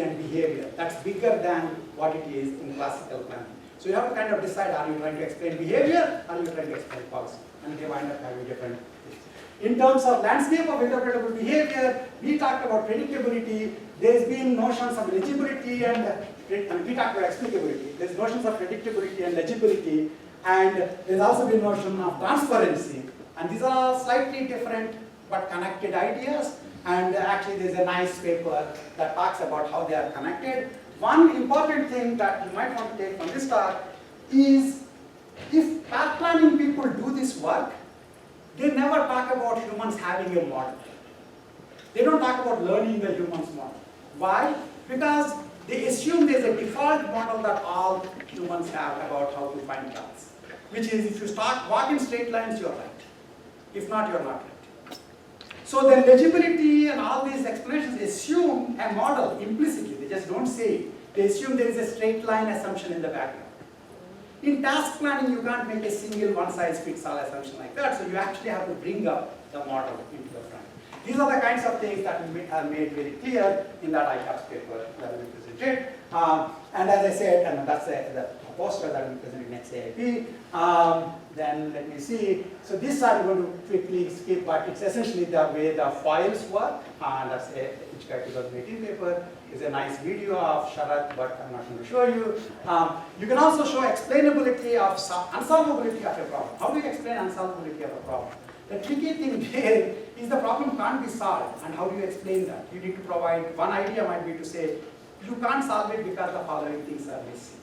and behavior. That's bigger than what it is in classical planning. So you have to kind of decide, are you trying to explain behavior, or are you trying to explain policy? And they wind up having different things. In terms of landscape of interpretable behavior, we talked about predictability. There's been notions of legibility and we talked about explicability. There's notions of predictability and legibility, and there's also been notion of transparency. And these are slightly different but connected ideas. And actually, there's a nice paper that talks about how they are connected. One important thing that you might want to take from this talk is, if path planning people do this work, they never talk about humans having a model. They don't talk about learning the humans model. Why? Because they assume there's a default model that all humans have about how to find paths, which is if you start walk in straight lines, you're right. If not, you're not right. So the legibility and all these explanations assume a model implicitly. They just don't say it. They assume there is a straight line assumption in the background. In task planning, you can't make a single one-size-fits-all assumption like that, so you actually have to bring up the model into the front. These are the kinds of things that are made very clear in that ICAPS paper that we presented. And as I said, and that's the poster that we presented next AIP. Then let me see. So this I'm going to quickly skip, but it's essentially the way the files work. That's a Hitchcock 2018 paper. It's a nice video of Sharat, but I'm not going to show you. You can also show explainability of unsolvability of a problem. How do you explain unsolvability of a problem? The tricky thing there is the problem can't be solved, and how do you explain that? You need to provide, one idea might be to say, you can't solve it because the following things are missing.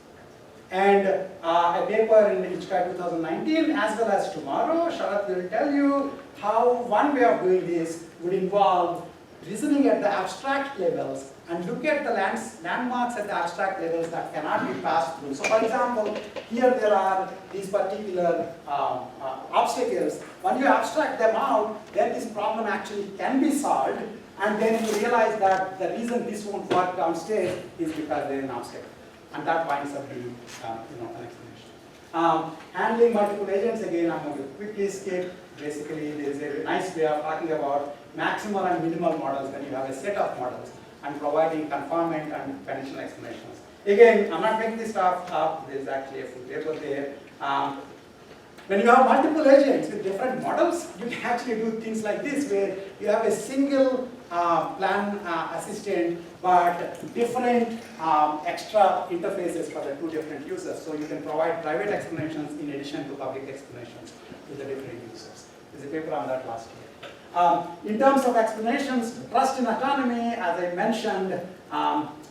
And a paper in Hitchcock 2019, as well as tomorrow, Sharat will tell you how one way of doing this would involve reasoning at the abstract levels and look at the landmarks at the abstract levels that cannot be passed through. So for example, here there are these particular obstacles. When you abstract them out, then this problem actually can be solved, and then you realize that the reason this won't work downstairs is because there is an obstacle. And that winds up being an explanation. Handling multiple agents, again, I'm going to quickly skip. Basically, there is a nice way of talking about maximal and minimal models when you have a set of models and providing conformant and conditional explanations. Again, I'm not making this stuff up. There's actually a full paper there. When you have multiple agents with different models, you can actually do things like this, where you have a single plan assistant, but different extra interfaces for the two different users. So you can provide private explanations in addition to public explanations to the different users. There's a paper on that last year. In terms of explanations, trust in autonomy, as I mentioned,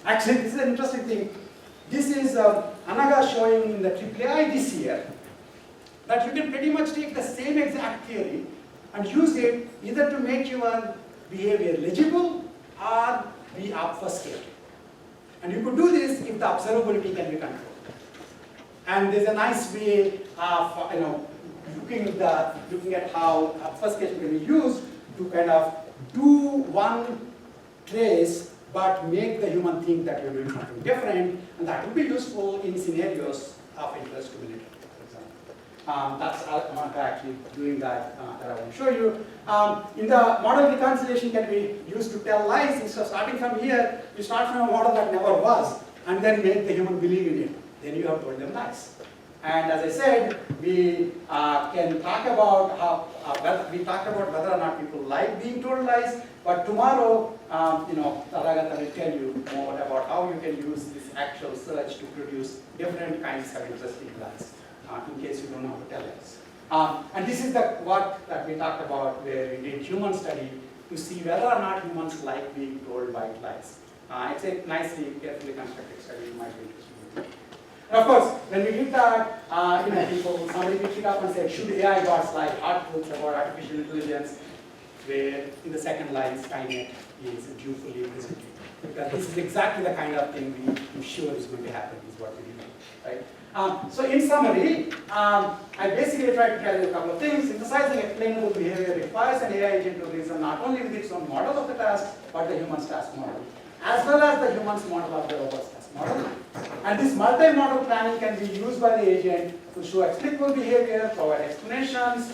actually this is an interesting thing. This is Anaga showing in the AAI this year that you can pretty much take the same exact theory and use it either to make your behavior legible or be obfuscated. And you could do this if the observability can be controlled. And there's a nice way of looking at how obfuscation can be used to kind of do one trace but make the human think that you're doing something different, and that would be useful in scenarios of interest to military. That's I'm actually doing that I want to show you. In the model reconciliation can be used to tell lies. Instead of starting from here, you start from a model that never was, and then make the human believe in it. Then you have told them lies. And as I said, we can talk about whether or not people like being told lies. But tomorrow, Taragata will tell you more about how you can use this actual search to produce different kinds of interesting lies. In case you don't know how to tell us. And this is the work that we talked about, where we did human study to see whether or not humans like being told white lies. It's a nicely, carefully constructed study. You might be interested in. And of course, when we did that, somebody picked it up and said, should AI bots like hard truths about artificial intelligence, where in the second line, Skynet is dutifully presented. Because this is exactly the kind of thing I'm sure is going to happen, is what we do, right? So in summary, I basically tried to tell you a couple of things. Synthesizing explainable behavior requires an AI agent to reason not only with its own model of the task, but the human's task model, as well as the human's model of the robot's task model. And this multi-model planning can be used by the agent to show explicable behavior, provide explanations,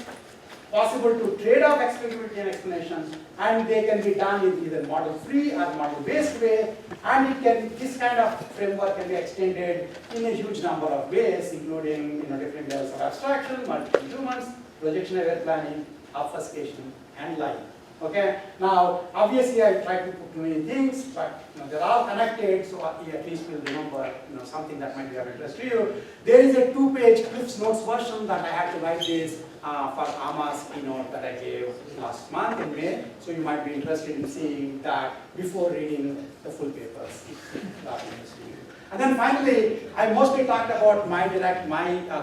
possible to trade off explainability and explanations, and they can be done in either model-free or model-based way, and this kind of framework can be extended in a huge number of ways, including different levels of abstraction, multiple humans, projection-aware planning, obfuscation, and line. Okay. Now, obviously, I tried to put too many things, but they're all connected, so at least we'll remember something that might be of interest to you. There is a 2-page Cliff's Notes version that I had to write this for Ama's keynote that I gave last month in May. So you might be interested in seeing that before reading the full papers. And then finally, I mostly talked about my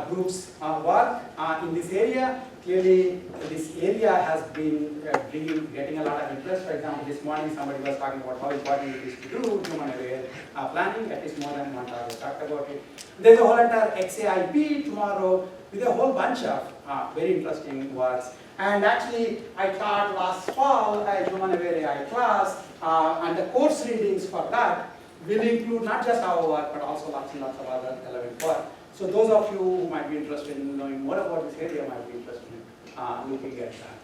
group's work in this area. Clearly, this area has been getting a lot of interest. For example, this morning somebody was talking about how important it is to do human-aware planning. At least more than one hour we talked about it. There's a whole entire XAIP tomorrow with a whole bunch of very interesting works. And actually, I taught last fall a human-aware AI class, and the course readings for that will include not just our work, but also lots and lots of other relevant work. So those of you who might be interested in knowing more about this area might be interested in looking at that.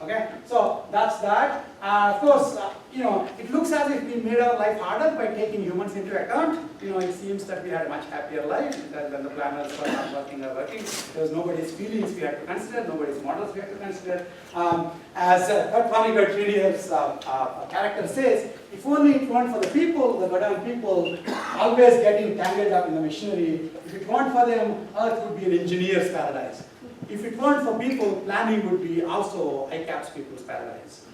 Okay, so that's that. Of course, it looks as if we made our life harder by taking humans into account. It seems that we had a much happier life because when the planners were not working or working, there was nobody's feelings we had to consider, nobody's models we had to consider. As Kurt Jr.'s character says, if only it weren't for the people, the goddamn people, always getting tangled up in the machinery, if it weren't for them, Earth would be an engineer's paradise. If it weren't for people, planning would be also ICAP's people's paradise.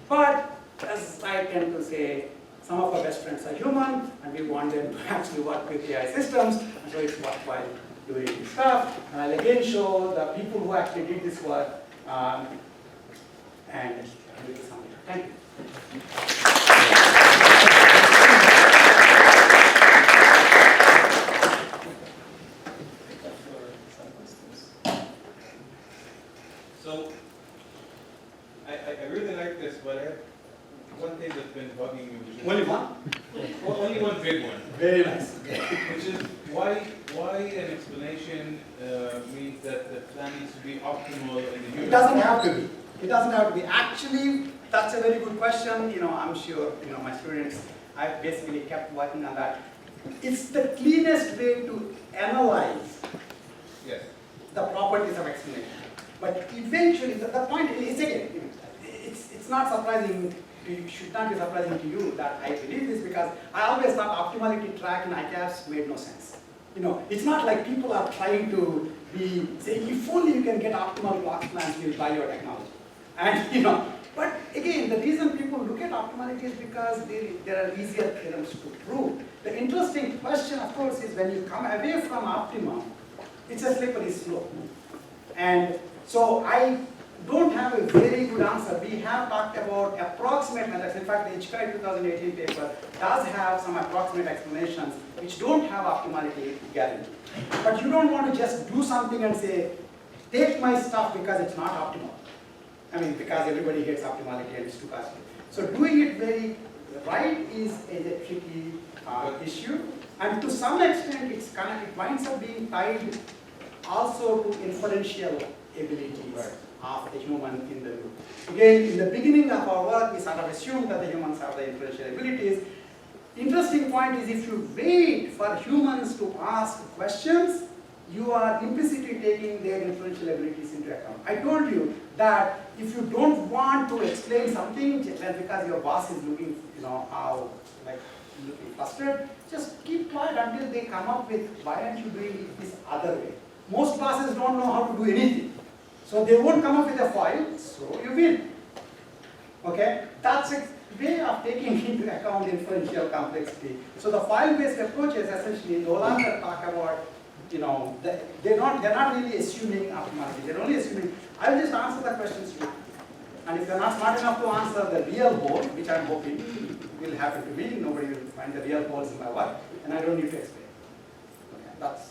But as I tend to say, some of our best friends are human, and we want them to actually work with AI systems, and so it's worthwhile doing this stuff. And I'll again show the people who actually did this work, and do something. Thank you. So, I really like this, but I have one thing that's been bugging me. Which is Only one? Well, only one big one. Very nice. Which is why an explanation means that the plan needs to be optimal in the human. It doesn't have to be. It doesn't have to be. Actually, that's a very good question. I'm sure my students. I basically kept working on that. It's the cleanest way to analyze the properties of explanation. But eventually, the point is again, it's not surprising. It should not be surprising to you that I believe this because I always thought optimality track in ICAPS made no sense. It's not like people are trying to be saying, if only you can get optimal blocks plans, we'll buy your technology. And but again, the reason people look at optimality is because there are easier theorems to prove. The interesting question, of course, is when you come away from optimum, it's a slippery slope. And so I don't have a very good answer. We have talked about approximate methods. In fact, the HKI 2018 paper does have some approximate explanations which don't have optimality guarantee. But you don't want to just do something and say, take my stuff because it's not optimal. I mean, because everybody hates optimality and it's too costly. So doing it very right is a tricky issue. And to some extent, it winds up being tied also to inferential abilities of the human in the loop. Again, in the beginning of our work, we sort of assumed that the humans have the inferential abilities. Interesting point is if you wait for humans to ask questions, you are implicitly taking their inferential abilities into account. I told you that if you don't want to explain something just because your boss is looking, looking frustrated, just keep quiet until they come up with why aren't you doing it this other way. Most bosses don't know how to do anything. So they won't come up with a foil, so you win. Okay? That's a way of taking into account inferential complexity. So the file-based approaches essentially no longer talk about, they're not really assuming optimality. They're only assuming, I'll just answer the questions you. And if they're not smart enough to answer the real hole, which I'm hoping will happen to me, nobody will find the real holes in my work, and I don't need to explain. Okay, that's.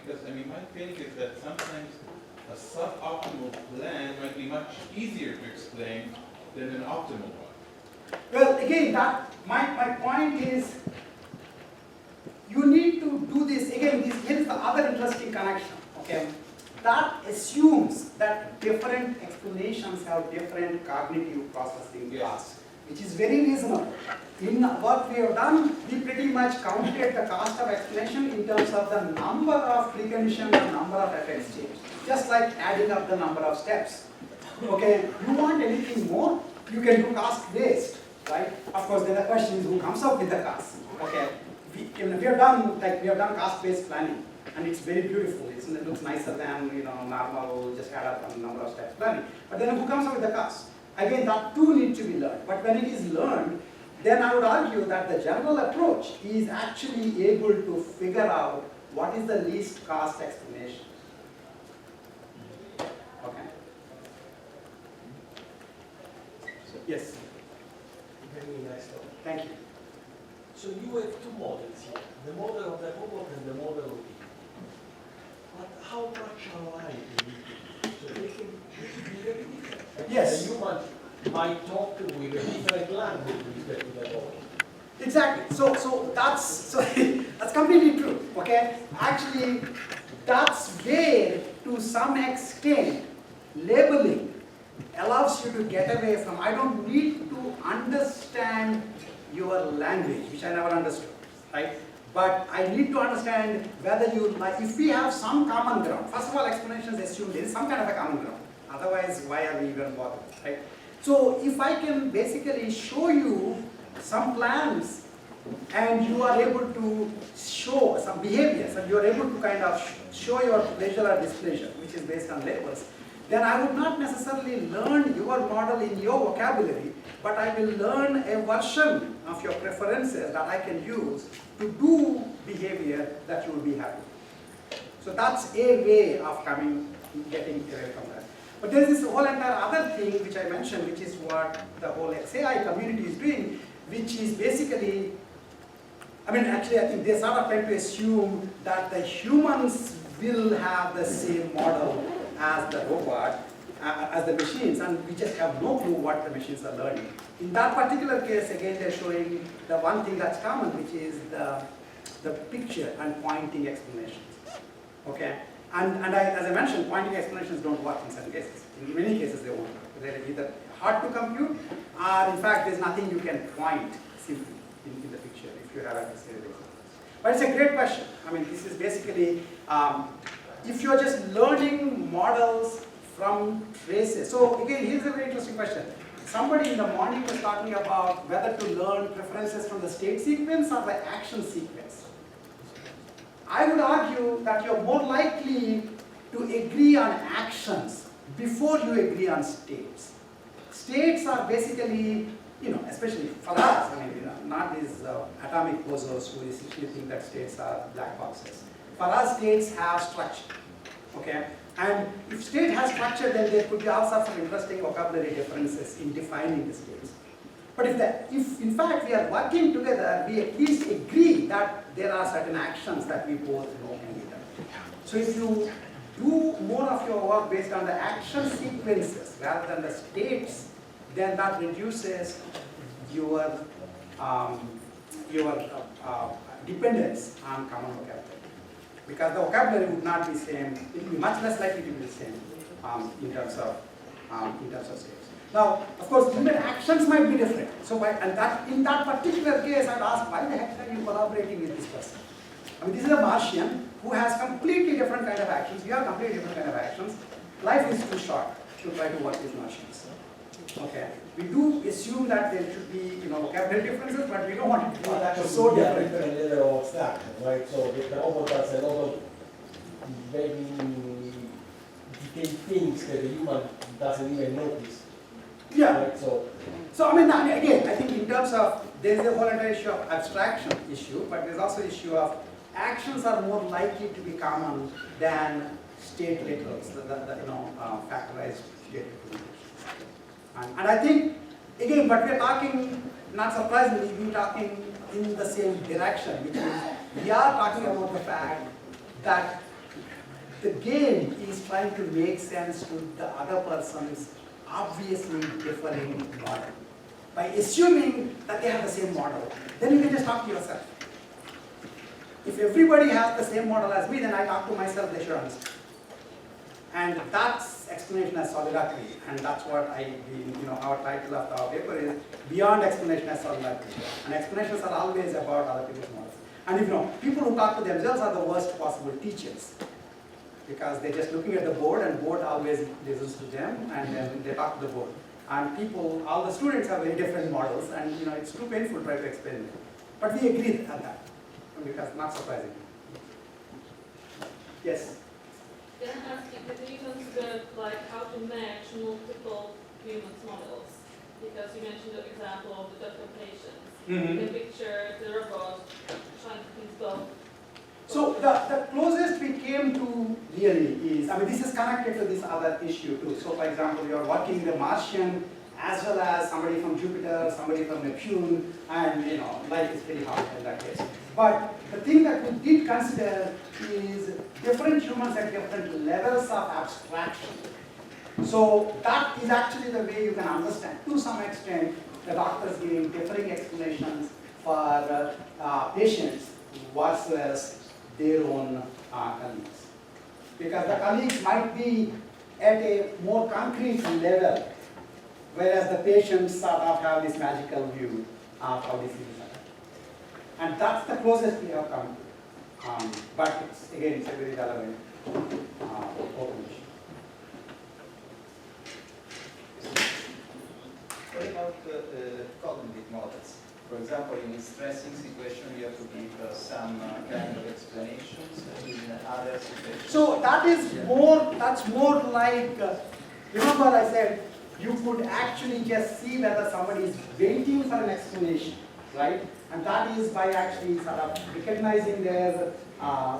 Because my feeling is that sometimes a suboptimal plan might be much easier to explain than an optimal one. Well, again, my point is, you need to do this. Again, here is the other interesting connection. Okay, that assumes that different explanations have different cognitive processing costs, which is very reasonable. In what we have done, we pretty much counted the cost of explanation in terms of the number of precognition and number of effects changed, just like adding up the number of steps. Okay, you want anything more, you can do cost based, right? Of course, then the question is who comes up with the cost. Okay, we have done cost based planning, and it's very beautiful. It looks nicer than normal just add up on number of steps planning. But then who comes up with the cost? Again, that too needs to be learned. But when it is learned, then I would argue that the general approach is actually able to figure out what is the least cost explanation. Okay. Yes. Very nice talk. Thank you. So you have two models here, the model of the robot and the model of it. But how much alike do you think? So they can be very different. Yes. A human might talk with a different language with respect to the robot. Exactly. So that's completely true. Okay. Actually, that's where, to some extent, labeling allows you to get away from. I don't need to understand your language, which I never understood, right? But I need to understand whether you like. If we have some common ground. First of all, explanations assume there is some kind of a common ground. Otherwise, why are we even bothered, right? So if I can basically show you some plans and you are able to show some behaviors and you are able to kind of show your pleasure or displeasure, which is based on labels, then I would not necessarily learn your model in your vocabulary, but I will learn a version of your preferences that I can use to do behavior that you will be happy. So that's a way of getting away from that. But there's this whole entire other thing which I mentioned, which is what the whole XAI community is doing, which is basically, actually I think they sort of tend to assume that the humans will have the same model as the robot, as the machines, and we just have no clue what the machines are learning. In that particular case, again, they're showing the one thing that's common, which is the picture and pointing explanations. Okay? As I mentioned, pointing explanations don't work in some cases. In many cases, they won't work. They're either hard to compute, or in fact, there's nothing you can point simply in the picture if you have a series of examples. But it's a great question. This is basically, if you're just learning models from traces. So again, here's a very interesting question. Somebody in the morning was talking about whether to learn preferences from the state sequence or the action sequence. I would argue that you're more likely to agree on actions before you agree on states. States are basically, especially for us, not these atomic posers who essentially think that states are black boxes. For us, states have structure, okay? And if state has structure, then there could be all sorts of interesting vocabulary differences in defining the states. But if in fact we are working together, we at least agree that there are certain actions that we both know can be done. So if you do more of your work based on the action sequences rather than the states, then that reduces your dependence on common vocabulary. Because the vocabulary would not be same, it will be much less likely to be the same in terms of states. Now, of course, human actions might be different. So, in that particular case, I'd ask, why the heck are you collaborating with this person? This is a Martian who has completely different kind of actions. We have completely different kind of actions. Life is too short to try to work with Martians. Okay, we do assume that there should be, vocabulary differences, but we don't want it to be so different. Different level of abstraction, right? So the robot has a lot of very detailed things that the human doesn't even notice. Yeah. Right? So again, I think in terms of, there's a whole entire issue of abstraction issue, but there's also issue of actions are more likely to be common than state literals, factorized state representations. And I think, again, but we're talking, not surprisingly, we're talking in the same direction, which is we are talking about the fact that the game is trying to make sense to the other person's obviously differing model. By assuming that they have the same model, then you can just talk to yourself. If everybody has the same model as me, then I talk to myself, they should understand. And that's explanation as solidarity, and that's what our title of our paper is Beyond Explanation as Solidarity. And explanations are always about other people's models. And people who talk to themselves are the worst possible teachers, because they're just looking at the board, and board always listens to them, and then they talk to the board. And all the students have very different models, and it's too painful to try to explain it. But we agree on that, because not surprising. Yes? Can I ask you, do you consider how to match multiple human models? Because you mentioned the example of the doctor patients. Mm-hmm. The picture, the robot, trying to please both. So the closest we came to really is, this is connected to this other issue too. So for example, you're working the Martian as well as somebody from Jupiter, somebody from Neptune, and life is very hard in that case. But the thing that we did consider is different humans at different levels of abstraction. So that is actually the way you can understand, to some extent, the doctors giving differing explanations for patients versus their own colleagues. Because the colleagues might be at a more concrete level, whereas the patients sort of have this magical view of how this is. And that's the closest we have come to. But it's a very relevant open issue. What about cognitive models? For example, in a stressing situation, you have to give some kind of explanations. In other situations, so that's more like, remember I said, you could actually just see whether somebody is waiting for an explanation, right? And that is by actually sort of recognizing their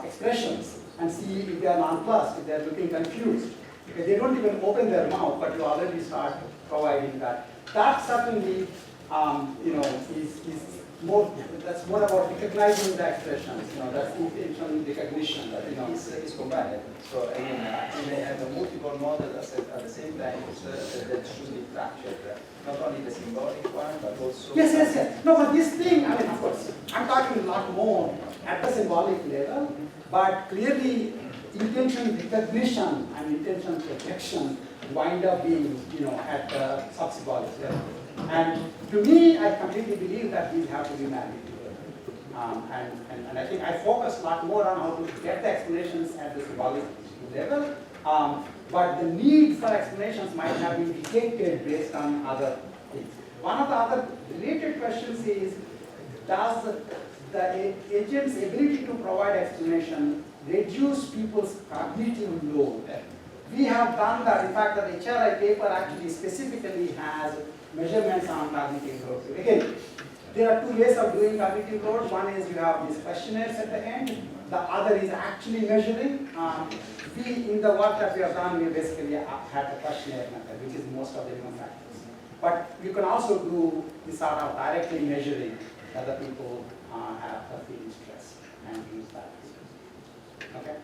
expressions and see if they are nonplussed, if they are looking confused. Because they don't even open their mouth, but you already start providing that. That certainly, is more. That's more about recognizing the expressions. That's intentional recognition. That it's combined. So again, you may have a multiple models at the same time that should be structured. Not only the symbolic one, but also. Yes. No, but this thing, of course, I'm talking a lot more at the symbolic level, but clearly intention recognition and intention projection wind up being, at the sub-symbolic level. And to me, I completely believe that these have to be married together. And I think I focus a lot more on how to get the explanations at the symbolic level, but the need for explanations might have been dictated based on other things. One of the other related questions is, does the agent's ability to provide explanation reduce people's cognitive load? We have done that. In fact, the HRI paper actually specifically has measurements on cognitive load. Again, there are two ways of doing cognitive load. One is you have these questionnaires at the end. The other is actually measuring. In the work that we have done, we basically had the questionnaire method, which is most of the human factors. But you can also do this sort of directly measuring whether people have feeling stress and use that. Okay?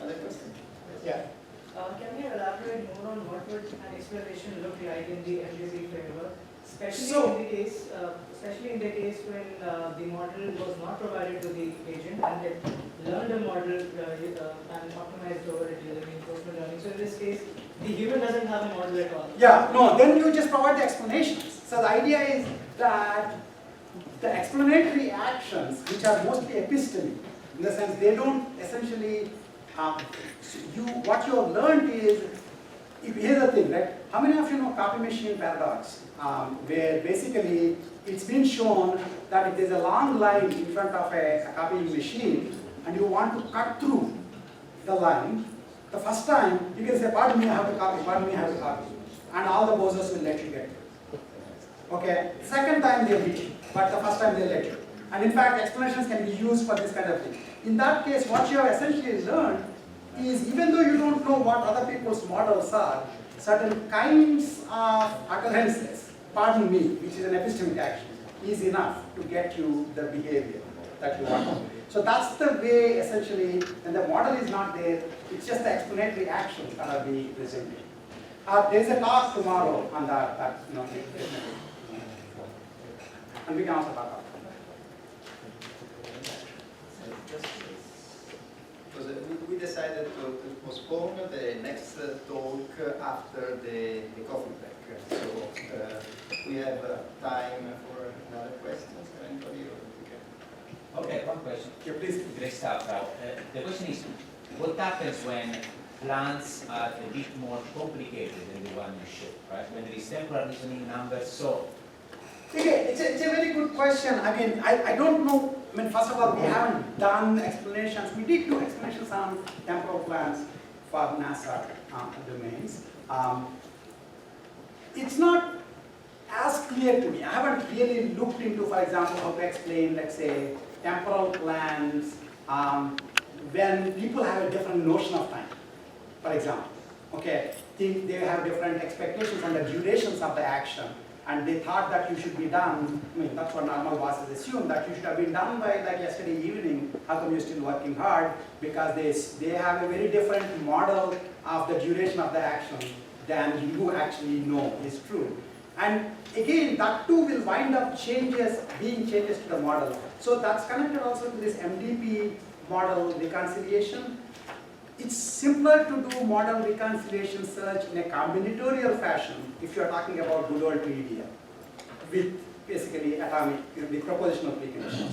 Other question? Yeah. Can you elaborate more on what would an explanation look like in the MDC framework, especially in the case when the model was not provided to the agent and it learned a model and optimized over it using reinforcement learning. So in this case, the human doesn't have a model at all. Yeah, no, then you just provide the explanations. So the idea is that the explanatory actions, which are mostly epistemic, in the sense they don't essentially, what you have learned is, here's the thing, right? How many of you know copy machine paradox? Where basically it's been shown that if there's a long line in front of a copying machine and you want to cut through the line, the first time you can say, pardon me, I have to copy, pardon me, I have to copy. And all the browsers will let you get it. Okay? Second time they'll hit you, but the first time they'll let you. And in fact, explanations can be used for this kind of thing. In that case, what you have essentially learned is, even though you don't know what other people's models are, certain kinds of occurrences, pardon me, which is an epistemic action, is enough to get you the behavior that you want. So that's the way, essentially, when the model is not there, it's just the explanatory actions that are being presented. There's a talk tomorrow on that, and we can also talk about that. Because we decided to postpone the next talk after the coffee break. So we have time for another questions. Anybody? Okay, one question. Yeah, please. Great stuff, Rao. The question is, what happens when plans are a bit more complicated than the one you showed, right? When there is temporal reasoning numbers, so Okay, it's a very good question. I mean, I don't know. I mean, first of all, we haven't done explanations. We did do explanations on temporal plans for NASA domains. It's not as clear to me. I haven't really looked into, for example, how to explain, let's say, temporal plans when people have a different notion of time, for example. Okay, they have different expectations on the durations of the action. And they thought that you should be done, I mean, that's what normal bosses assume, that you should have been done by like yesterday evening. How come you're still working hard? Because they have a very different model of the duration of the action than you actually know is true. And again, that too will wind up being changes to the model. So that's connected also to this MDP model reconciliation. It's simpler to do model reconciliation search in a combinatorial fashion if you're talking about good old PDL with basically atomic, the propositional preconditions.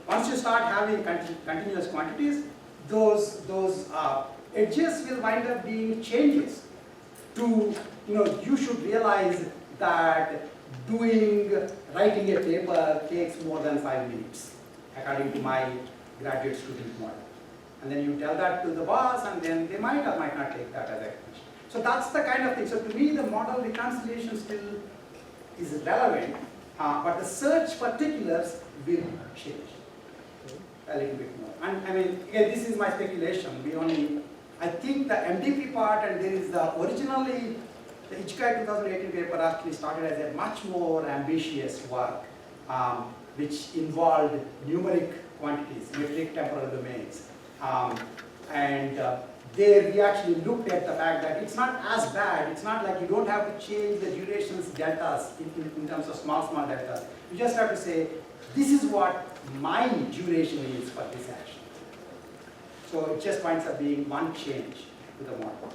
Once you start having continuous quantities, those edges will wind up being changes to, you should realize that writing a paper takes more than 5 minutes, according to my graduate student model. And then you tell that to the boss, and then they might or might not take that as a question. So that's the kind of thing. So to me, the model reconciliation still is relevant, but the search particulars will change a little bit more. And I mean, again, this is my speculation. I think the MDP part, and there is originally, the Ichikai 2018 paper actually started as a much more ambitious work, which involved numeric quantities, metric temporal domains. There we actually looked at the fact that it's not as bad. It's not like you don't have to change the durations deltas in terms of small deltas. You just have to say, this is what my duration is for this action. So it just winds up being one change to the model,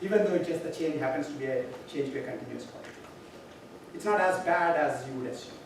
even though the change happens to be a change to a continuous quantity. It's not as bad as you would assume.